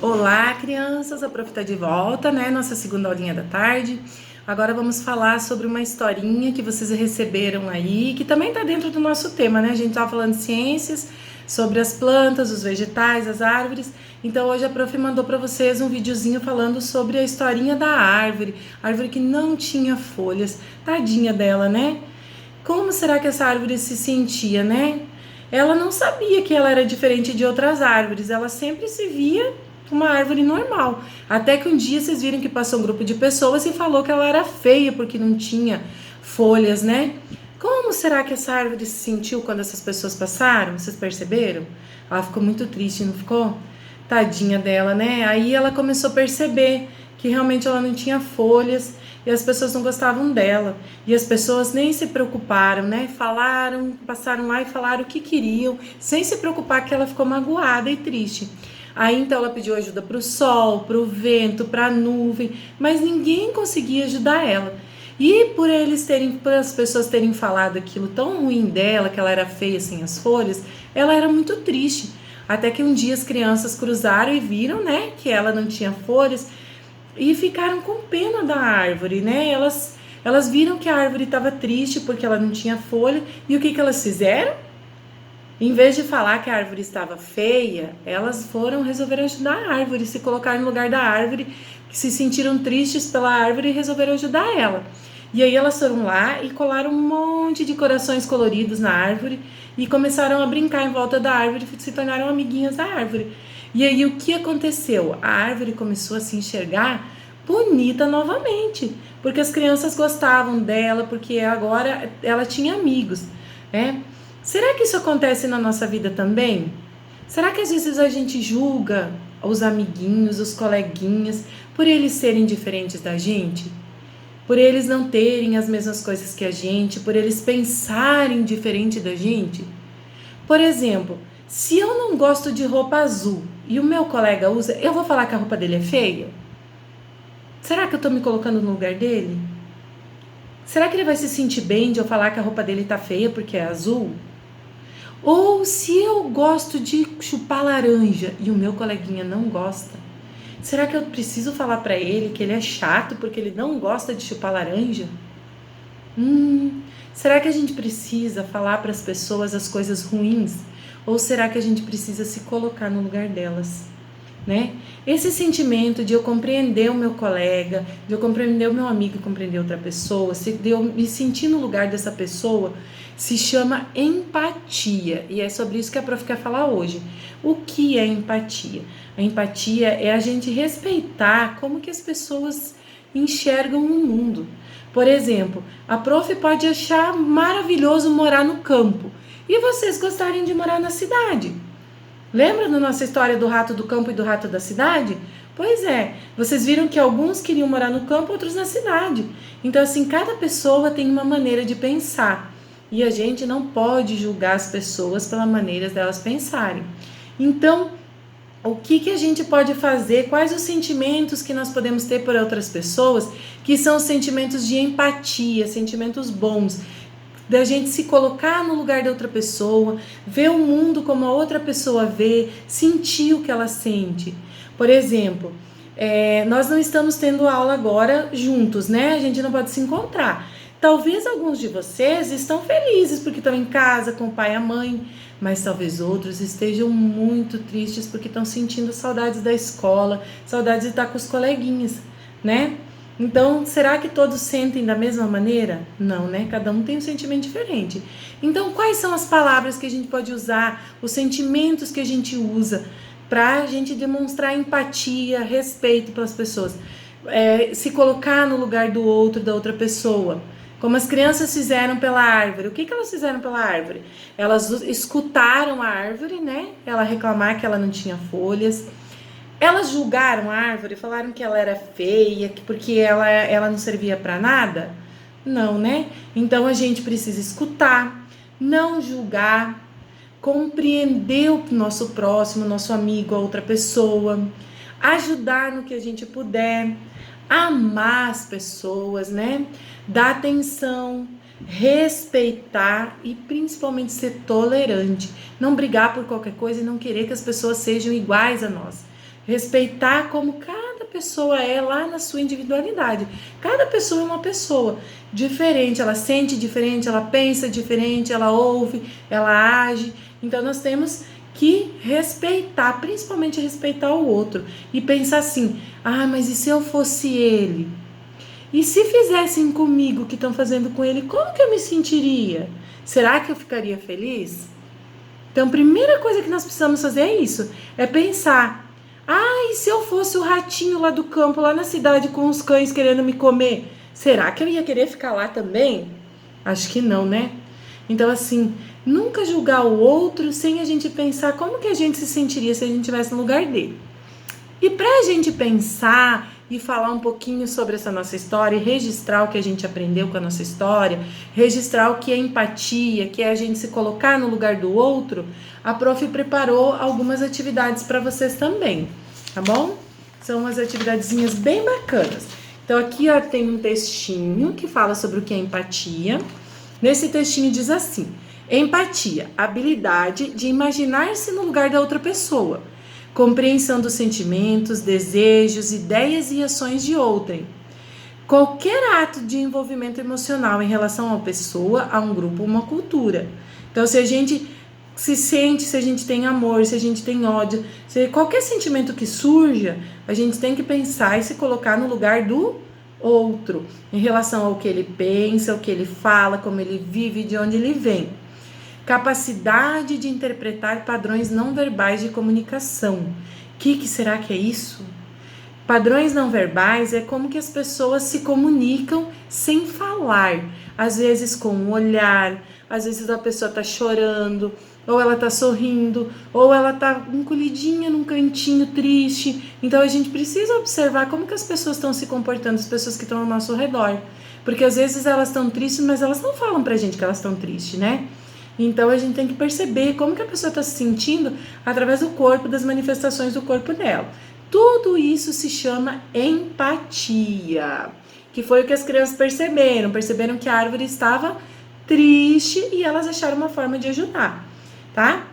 Olá, crianças, a Prof tá de volta, né? Nossa segunda aulinha da tarde. Agora vamos falar sobre uma historinha que vocês receberam aí, que também tá dentro do nosso tema, né? A gente tava falando de ciências, sobre as plantas, os vegetais, as árvores. Então hoje a Prof mandou para vocês um videozinho falando sobre a historinha da árvore que não tinha folhas. Tadinha dela, né? Como será que essa árvore se sentia, né? Ela não sabia que ela era diferente de outras árvores, ela sempre se via uma árvore normal. Até que um dia vocês viram que passou um grupo de pessoas e falou que ela era feia porque não tinha folhas, né? Como será que essa árvore se sentiu quando essas pessoas passaram? Vocês perceberam? Ela ficou muito triste, não ficou? Tadinha dela, né? Aí ela começou a perceber que realmente ela não tinha folhas e as pessoas não gostavam dela. E as pessoas nem se preocuparam, né? Passaram lá e falaram o que queriam, sem se preocupar que ela ficou magoada e triste. Aí então ela pediu ajuda para o sol, para o vento, para a nuvem, mas ninguém conseguia ajudar ela. E por as pessoas terem falado aquilo tão ruim dela, que ela era feia sem as folhas, ela era muito triste. Até que um dia as crianças cruzaram e viram, né, que ela não tinha folhas e ficaram com pena da árvore, né? Elas viram que a árvore estava triste porque ela não tinha folha e o que elas fizeram? Em vez de falar que a árvore estava feia, elas resolveram ajudar a árvore, se colocaram no lugar da árvore, que se sentiram tristes pela árvore e resolveram ajudar ela. E aí elas foram lá e colaram um monte de corações coloridos na árvore e começaram a brincar em volta da árvore e se tornaram amiguinhas da árvore. E aí o que aconteceu? A árvore começou a se enxergar bonita novamente, porque as crianças gostavam dela, porque agora ela tinha amigos, né? Será que isso acontece na nossa vida também? Será que às vezes a gente julga os amiguinhos, os coleguinhas, por eles serem diferentes da gente? Por eles não terem as mesmas coisas que a gente, por eles pensarem diferente da gente? Por exemplo, se eu não gosto de roupa azul e o meu colega usa, eu vou falar que a roupa dele é feia? Será que eu estou me colocando no lugar dele? Será que ele vai se sentir bem de eu falar que a roupa dele está feia porque é azul? Ou se eu gosto de chupar laranja e o meu coleguinha não gosta, será que eu preciso falar para ele que ele é chato porque ele não gosta de chupar laranja? Será que a gente precisa falar para as pessoas as coisas ruins? Ou será que a gente precisa se colocar no lugar delas? Né? Esse sentimento de eu compreender o meu colega, de eu compreender o meu amigo e compreender outra pessoa, de eu me sentir no lugar dessa pessoa, se chama empatia. E é sobre isso que a Prof quer falar hoje. O que é empatia? A empatia é a gente respeitar como que as pessoas enxergam o mundo. Por exemplo, a Prof pode achar maravilhoso morar no campo e vocês gostarem de morar na cidade. Lembra da nossa história do rato do campo e do rato da cidade? Pois é, vocês viram que alguns queriam morar no campo, outros na cidade. Então, assim, cada pessoa tem uma maneira de pensar. E a gente não pode julgar as pessoas pela maneira delas pensarem. Então, o que a gente pode fazer? Quais os sentimentos que nós podemos ter por outras pessoas, que são sentimentos de empatia, sentimentos bons, da gente se colocar no lugar da outra pessoa, ver o mundo como a outra pessoa vê, sentir o que ela sente. Por exemplo, nós não estamos tendo aula agora juntos, né? A gente não pode se encontrar. Talvez alguns de vocês estão felizes porque estão em casa com o pai e a mãe, mas talvez outros estejam muito tristes porque estão sentindo saudades da escola, saudades de estar com os coleguinhas, né? Então, será que todos sentem da mesma maneira? Não, né? Cada um tem um sentimento diferente. Então, quais são as palavras que a gente pode usar, os sentimentos que a gente usa para a gente demonstrar empatia, respeito pelas pessoas? Se colocar no lugar do outro, da outra pessoa. Como as crianças fizeram pela árvore. O que elas fizeram pela árvore? Elas escutaram a árvore, né? Ela reclamar que ela não tinha folhas. Elas julgaram a árvore, falaram que ela era feia, porque ela não servia para nada? Não, né? Então a gente precisa escutar, não julgar, compreender o nosso próximo, nosso amigo, a outra pessoa, ajudar no que a gente puder, amar as pessoas, né? Dar atenção, respeitar e principalmente ser tolerante. Não brigar por qualquer coisa e não querer que as pessoas sejam iguais a nós. Respeitar como cada pessoa é lá na sua individualidade. Cada pessoa é uma pessoa diferente, ela sente diferente, ela pensa diferente, ela ouve, ela age. Então nós temos que respeitar, principalmente respeitar o outro e pensar assim: ah, mas e se eu fosse ele? E se fizessem comigo o que estão fazendo com ele, como que eu me sentiria? Será que eu ficaria feliz? Então, a primeira coisa que nós precisamos fazer é isso, é pensar: ah, e se eu fosse o ratinho lá do campo, lá na cidade com os cães querendo me comer, será que eu ia querer ficar lá também? Acho que não, né? Então, assim, nunca julgar o outro sem a gente pensar como que a gente se sentiria se a gente estivesse no lugar dele. E para a gente pensar e falar um pouquinho sobre essa nossa história e registrar o que a gente aprendeu com a nossa história, registrar o que é empatia, que é a gente se colocar no lugar do outro, a prof preparou algumas atividades para vocês também, tá bom? São umas atividadezinhas bem bacanas. Então aqui ó, tem um textinho que fala sobre o que é empatia. Nesse textinho diz assim: empatia, habilidade de imaginar-se no lugar da outra pessoa, compreensão dos sentimentos, desejos, ideias e ações de outrem. Qualquer ato de envolvimento emocional em relação a uma pessoa, a um grupo, uma cultura. Então, se a gente se sente, se a gente tem amor, se a gente tem ódio, se qualquer sentimento que surja, a gente tem que pensar e se colocar no lugar do outro, em relação ao que ele pensa, ao que ele fala, como ele vive, de onde ele vem. Capacidade de interpretar padrões não verbais de comunicação. O que será que é isso? Padrões não verbais é como que as pessoas se comunicam sem falar. Às vezes com um olhar, às vezes a pessoa está chorando, ou ela está sorrindo, ou ela está encolhidinha num cantinho triste. Então a gente precisa observar como que as pessoas estão se comportando, as pessoas que estão ao nosso redor. Porque às vezes elas estão tristes, mas elas não falam pra gente que elas estão tristes, né? Então a gente tem que perceber como que a pessoa está se sentindo através do corpo, das manifestações do corpo dela. Tudo isso se chama empatia, que foi o que as crianças perceberam que a árvore estava triste e elas acharam uma forma de ajudar, tá?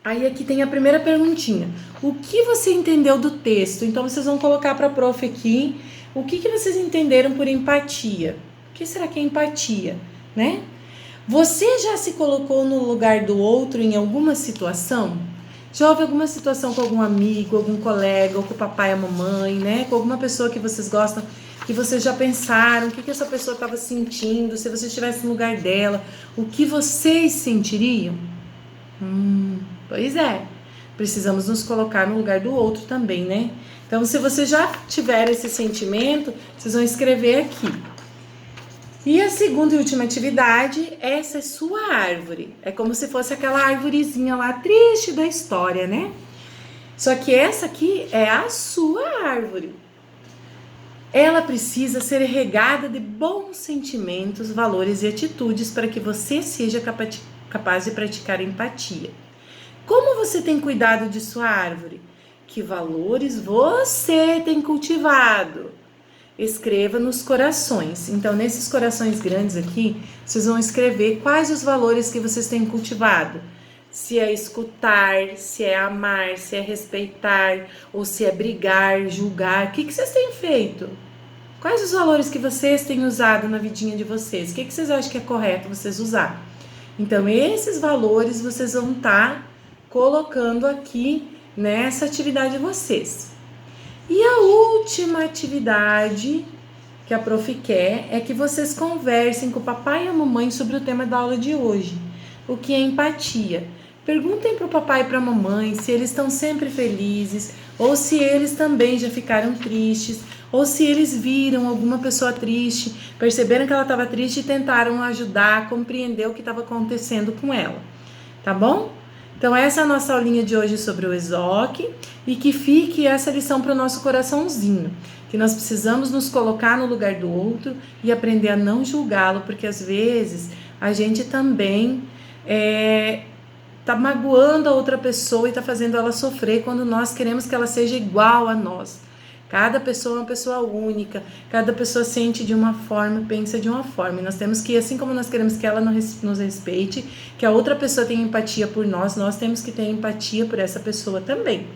Aí aqui tem a primeira perguntinha: o que você entendeu do texto? Então vocês vão colocar para a prof aqui o que vocês entenderam por empatia. O que será que é empatia, né? Você já se colocou no lugar do outro em alguma situação? Já houve alguma situação com algum amigo, algum colega, ou com o papai e a mamãe, né? Com alguma pessoa que vocês gostam, que vocês já pensaram, o que essa pessoa estava sentindo, se você estivesse no lugar dela, o que vocês sentiriam? Pois é, precisamos nos colocar no lugar do outro também, né? Então, se você já tiver esse sentimento, vocês vão escrever aqui. E a segunda e última atividade, essa é sua árvore. É como se fosse aquela arvorezinha lá triste da história, né? Só que essa aqui é a sua árvore. Ela precisa ser regada de bons sentimentos, valores e atitudes para que você seja capaz de praticar empatia. Como você tem cuidado de sua árvore? Que valores você tem cultivado? Escreva nos corações. Então, nesses corações grandes aqui, vocês vão escrever quais os valores que vocês têm cultivado. Se é escutar, se é amar, se é respeitar, ou se é brigar, julgar. O que vocês têm feito? Quais os valores que vocês têm usado na vidinha de vocês? O que vocês acham que é correto vocês usar? Então, esses valores vocês vão estar colocando aqui nessa atividade de vocês. E a última atividade que a prof quer é que vocês conversem com o papai e a mamãe sobre o tema da aula de hoje, o que é empatia. Perguntem para o papai e para a mamãe se eles estão sempre felizes, ou se eles também já ficaram tristes, ou se eles viram alguma pessoa triste, perceberam que ela estava triste e tentaram ajudar, compreender o que estava acontecendo com ela, tá bom? Então essa é a nossa aulinha de hoje sobre o ESOC, e que fique essa lição para o nosso coraçãozinho, que nós precisamos nos colocar no lugar do outro e aprender a não julgá-lo, porque às vezes a gente também tá magoando a outra pessoa e tá fazendo ela sofrer quando nós queremos que ela seja igual a nós. Cada pessoa é uma pessoa única, cada pessoa sente de uma forma, pensa de uma forma. E nós temos que, assim como nós queremos que ela nos respeite, que a outra pessoa tenha empatia por nós, nós temos que ter empatia por essa pessoa também,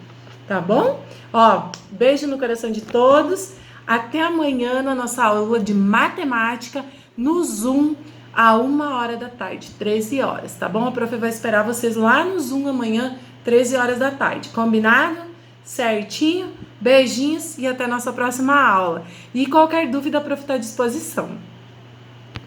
tá bom? Ó, beijo no coração de todos. Até amanhã na nossa aula de matemática no Zoom, a 1h da tarde, 13 horas, tá bom? A prof vai esperar vocês lá no Zoom amanhã, 13 horas da tarde, combinado? Certinho? Beijinhos e até a nossa próxima aula. E qualquer dúvida, a prof está à disposição.